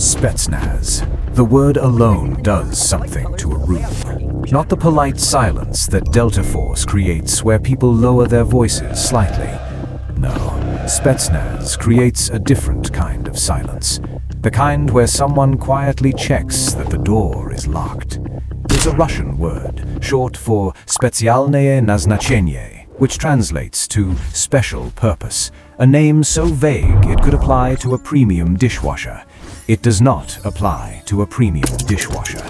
Spetsnaz. The word alone does something to a room. Not the polite silence that Delta Force creates where people lower their voices slightly. No, Spetsnaz creates a different kind of silence. The kind where someone quietly checks that the door is locked. It's a Russian word, short for Specjalne Nazначение, which translates to special purpose, a name so vague it could apply to a premium dishwasher. It does not apply to a premium dishwasher.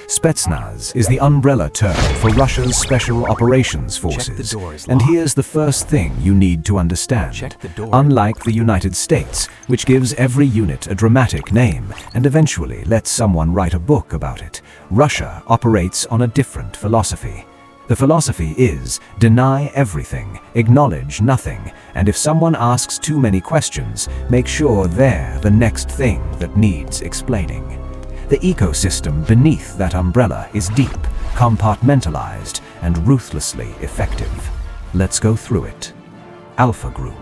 Spetsnaz is the umbrella term for Russia's Special Operations Forces, and here's the first thing you need to understand. Unlike the United States, which gives every unit a dramatic name and eventually lets someone write a book about it, Russia operates on a different philosophy. The philosophy is deny everything, acknowledge nothing, and if someone asks too many questions, make sure they're the next thing that needs explaining. The ecosystem beneath that umbrella is deep, compartmentalized, and ruthlessly effective. Let's go through it. Alpha Group.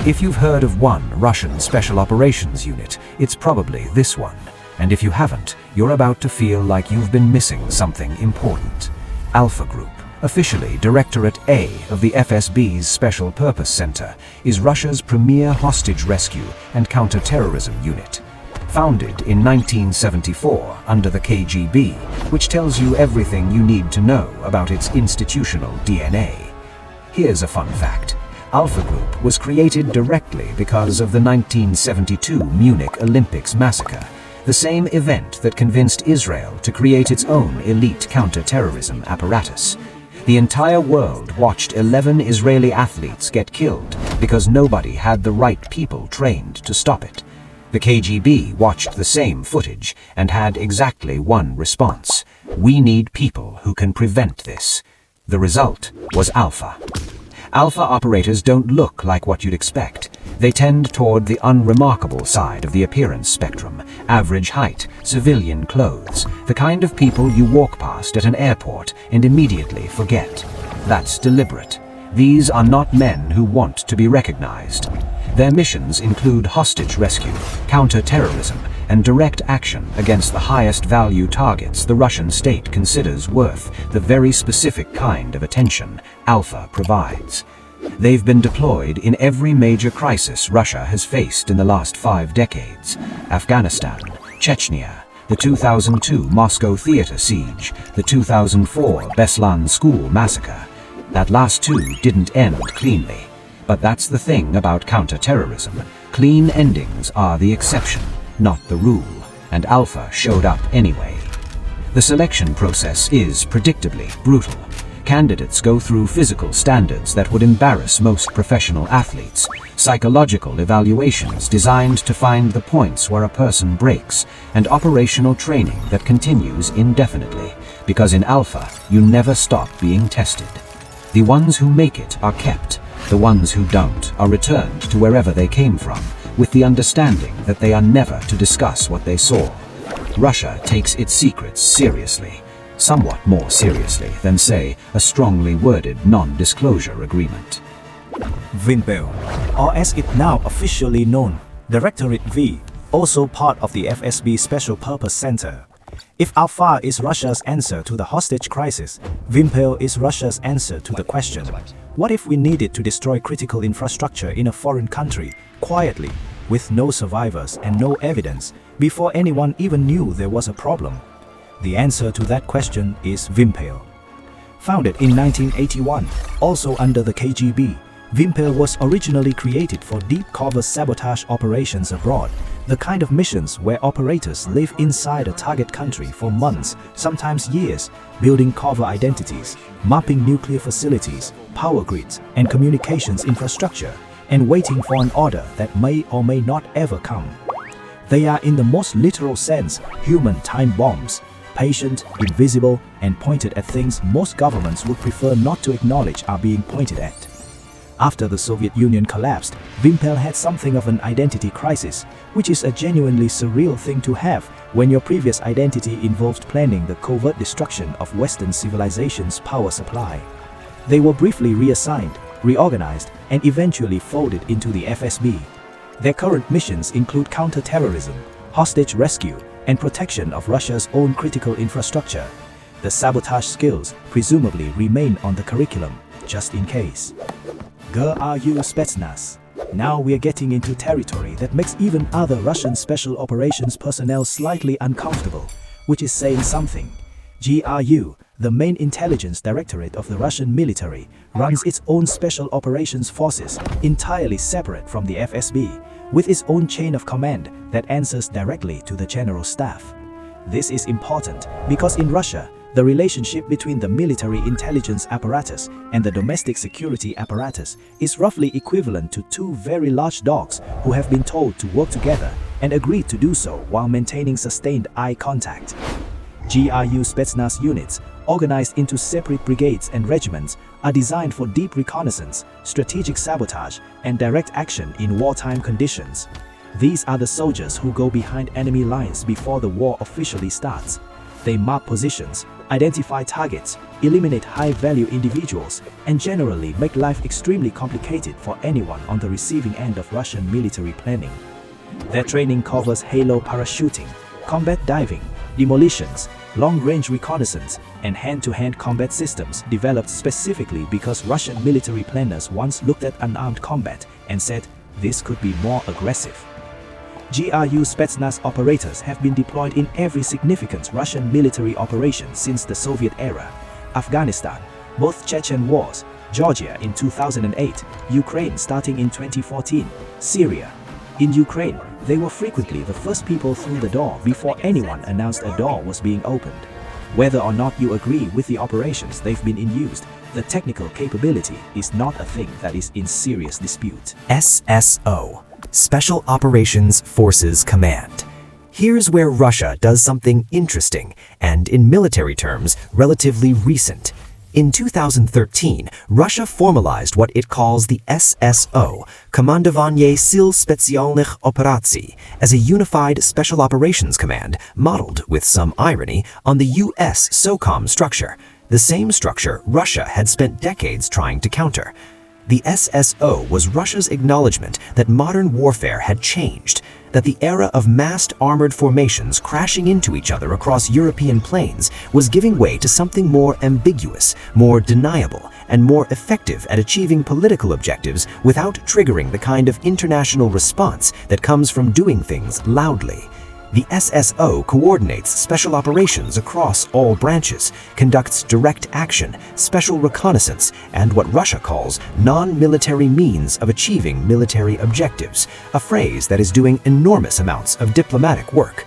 If you've heard of one Russian Special Operations unit, it's probably this one. And if you haven't, you're about to feel like you've been missing something important. Alpha Group, officially Directorate A of the FSB's Special Purpose Center, is Russia's premier hostage rescue and counterterrorism unit. Founded in 1974 under the KGB, which tells you everything you need to know about its institutional DNA. Here's a fun fact. Alpha Group was created directly because of the 1972 Munich Olympics massacre, the same event that convinced Israel to create its own elite counterterrorism apparatus. The entire world watched 11 Israeli athletes get killed because nobody had the right people trained to stop it. The KGB watched the same footage and had exactly one response. We need people who can prevent this. The result was Alpha. Alpha operators don't look like what you'd expect. They tend toward the unremarkable side of the appearance spectrum. Average height, civilian clothes, the kind of people you walk past at an airport and immediately forget. That's deliberate. These are not men who want to be recognized. Their missions include hostage rescue, counter-terrorism, and direct action against the highest value targets the Russian state considers worth the very specific kind of attention Alpha provides. They've been deployed in every major crisis Russia has faced in the last 5 decades. Afghanistan, Chechnya, the 2002 Moscow theater siege, the 2004 Beslan school massacre. That last two didn't end cleanly. But that's the thing about counter-terrorism. Clean endings are the exception, not the rule, and Alpha showed up anyway. The selection process is predictably brutal. Candidates go through physical standards that would embarrass most professional athletes, psychological evaluations designed to find the points where a person breaks, and operational training that continues indefinitely, because in Alpha, you never stop being tested. The ones who make it are kept. The ones who don't are returned to wherever they came from, with the understanding that they are never to discuss what they saw. Russia takes its secrets seriously, somewhat more seriously than, say, a strongly worded non-disclosure agreement. Vympel, or as it now officially known, Directorate V, also part of the FSB Special Purpose Center. If Alpha is Russia's answer to the hostage crisis, Vympel is Russia's answer to the question, what if we needed to destroy critical infrastructure in a foreign country, quietly, with no survivors and no evidence, before anyone even knew there was a problem? The answer to that question is Vympel. Founded in 1981, also under the KGB, Vympel was originally created for deep cover sabotage operations abroad, the kind of missions where operators live inside a target country for months, sometimes years, building cover identities, mapping nuclear facilities, power grids, and communications infrastructure, and waiting for an order that may or may not ever come. They are, in the most literal sense, human time bombs, patient, invisible, and pointed at things most governments would prefer not to acknowledge are being pointed at. After the Soviet Union collapsed, Vympel had something of an identity crisis, which is a genuinely surreal thing to have when your previous identity involved planning the covert destruction of Western civilization's power supply. They were briefly reassigned, reorganized, and eventually folded into the FSB. Their current missions include counter-terrorism, hostage rescue, and protection of Russia's own critical infrastructure. The sabotage skills presumably remain on the curriculum, just in case. GRU Spetsnaz. Now we're getting into territory that makes even other Russian special operations personnel slightly uncomfortable, which is saying something. GRU, the main intelligence directorate of the Russian military, runs its own special operations forces entirely separate from the FSB, with its own chain of command that answers directly to the general staff. This is important because in Russia, the relationship between the military intelligence apparatus and the domestic security apparatus is roughly equivalent to two very large dogs who have been told to work together and agreed to do so while maintaining sustained eye contact. GRU Spetsnaz units, organized into separate brigades and regiments, are designed for deep reconnaissance, strategic sabotage, and direct action in wartime conditions. These are the soldiers who go behind enemy lines before the war officially starts. They mark positions, identify targets, eliminate high-value individuals, and generally make life extremely complicated for anyone on the receiving end of Russian military planning. Their training covers halo parachuting, combat diving, demolitions, long-range reconnaissance, and hand-to-hand combat systems developed specifically because Russian military planners once looked at unarmed combat and said this could be more aggressive. GRU Spetsnaz operators have been deployed in every significant Russian military operation since the Soviet era: Afghanistan, both Chechen wars, Georgia in 2008, Ukraine starting in 2014, Syria. In Ukraine, they were frequently the first people through the door before anyone announced a door was being opened. Whether or not you agree with the operations they've been in use, the technical capability is not a thing that is in serious dispute. SSO, Special Operations Forces Command. Here's where Russia does something interesting and, in military terms, relatively recent. In 2013, Russia formalized what it calls the SSO, Komandovanie Sil Specjalnych Operacji, as a unified special operations command modeled, with some irony, on the US SOCOM structure, the same structure Russia had spent decades trying to counter. The SSO was Russia's acknowledgement that modern warfare had changed, that the era of massed armored formations crashing into each other across European plains was giving way to something more ambiguous, more deniable, and more effective at achieving political objectives without triggering the kind of international response that comes from doing things loudly. The SSO coordinates special operations across all branches, conducts direct action, special reconnaissance, and what Russia calls non-military means of achieving military objectives, a phrase that is doing enormous amounts of diplomatic work.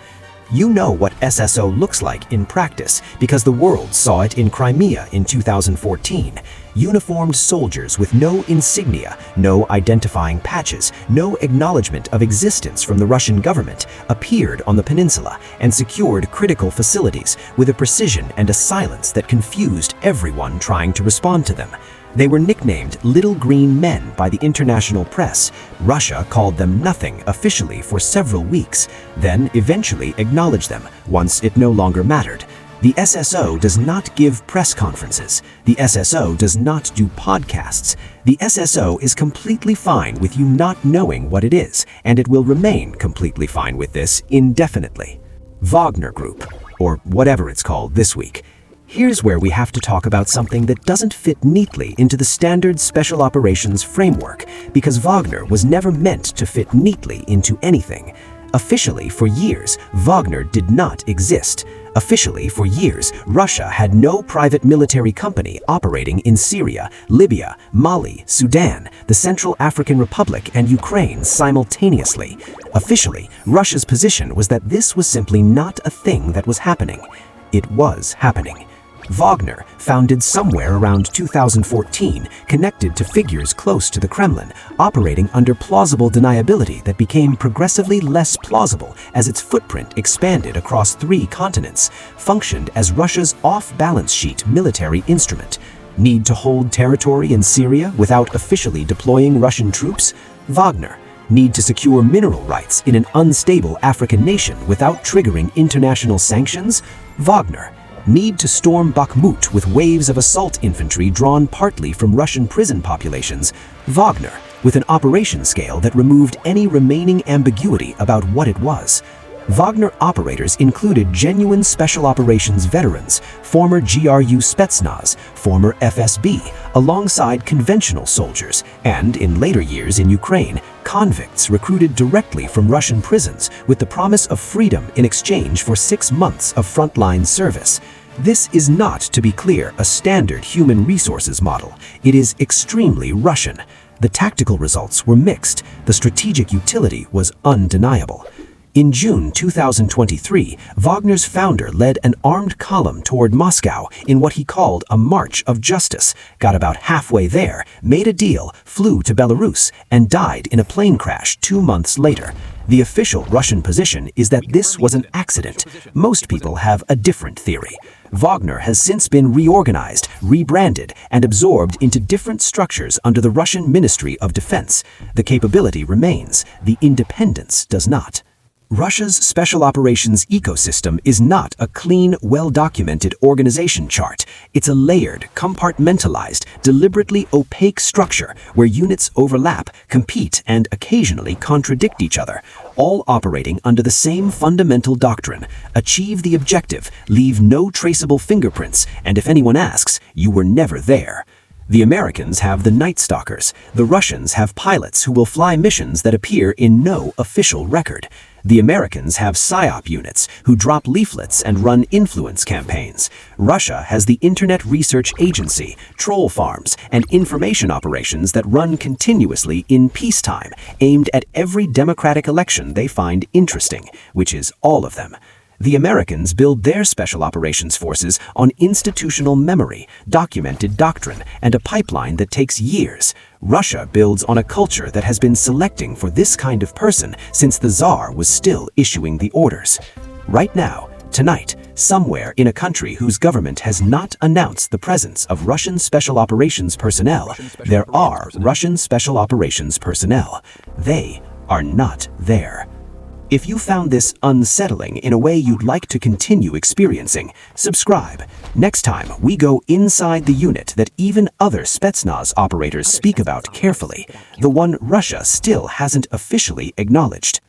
You know what SSO looks like in practice because the world saw it in Crimea in 2014. Uniformed soldiers with no insignia, no identifying patches, no acknowledgement of existence from the Russian government appeared on the peninsula and secured critical facilities with a precision and a silence that confused everyone trying to respond to them. They were nicknamed Little Green Men by the international press. Russia called them nothing officially for several weeks, then eventually acknowledged them once it no longer mattered. The SSO does not give press conferences. The SSO does not do podcasts. The SSO is completely fine with you not knowing what it is, and it will remain completely fine with this indefinitely. Wagner Group, or whatever it's called this week. Here's where we have to talk about something that doesn't fit neatly into the standard special operations framework, because Wagner was never meant to fit neatly into anything. Officially, for years, Wagner did not exist. Officially, for years, Russia had no private military company operating in Syria, Libya, Mali, Sudan, the Central African Republic, and Ukraine simultaneously. Officially, Russia's position was that this was simply not a thing that was happening. It was happening. Wagner, founded somewhere around 2014, connected to figures close to the Kremlin, operating under plausible deniability that became progressively less plausible as its footprint expanded across 3 continents, functioned as Russia's off-balance sheet military instrument. Need to hold territory in Syria without officially deploying Russian troops? Wagner. Need to secure mineral rights in an unstable African nation without triggering international sanctions? Wagner. Need to storm Bakhmut with waves of assault infantry drawn partly from Russian prison populations? Wagner, with an operation scale that removed any remaining ambiguity about what it was. Wagner operators included genuine special operations veterans, former GRU Spetsnaz, former FSB, alongside conventional soldiers, and in later years in Ukraine, convicts recruited directly from Russian prisons with the promise of freedom in exchange for 6 months of frontline service. This is not, to be clear, a standard human resources model. It is extremely Russian. The tactical results were mixed. The strategic utility was undeniable. In June 2023, Wagner's founder led an armed column toward Moscow in what he called a march of justice, got about halfway there, made a deal, flew to Belarus, and died in a plane crash 2 months later. The official Russian position is that this was an accident. Most people have a different theory. Wagner has since been reorganized, rebranded, and absorbed into different structures under the Russian Ministry of Defense. The capability remains, the independence does not. Russia's special operations ecosystem is not a clean, well-documented organization chart. It's a layered, compartmentalized, deliberately opaque structure where units overlap, compete, and occasionally contradict each other, all operating under the same fundamental doctrine: achieve the objective, leave no traceable fingerprints, and if anyone asks, you were never there. The Americans have the Night Stalkers. The Russians have pilots who will fly missions that appear in no official record. The Americans have PSYOP units who drop leaflets and run influence campaigns. Russia has the Internet Research Agency, troll farms, and information operations that run continuously in peacetime, aimed at every democratic election they find interesting, which is all of them. The Americans build their special operations forces on institutional memory, documented doctrine, and a pipeline that takes years. Russia builds on a culture that has been selecting for this kind of person since the Tsar was still issuing the orders. Right now, tonight, somewhere in a country whose government has not announced the presence of Russian special operations personnel, there are Russian special operations personnel. They are not there. If you found this unsettling in a way you'd like to continue experiencing, subscribe. Next time, we go inside the unit that even other Spetsnaz operators speak about carefully, the one Russia still hasn't officially acknowledged.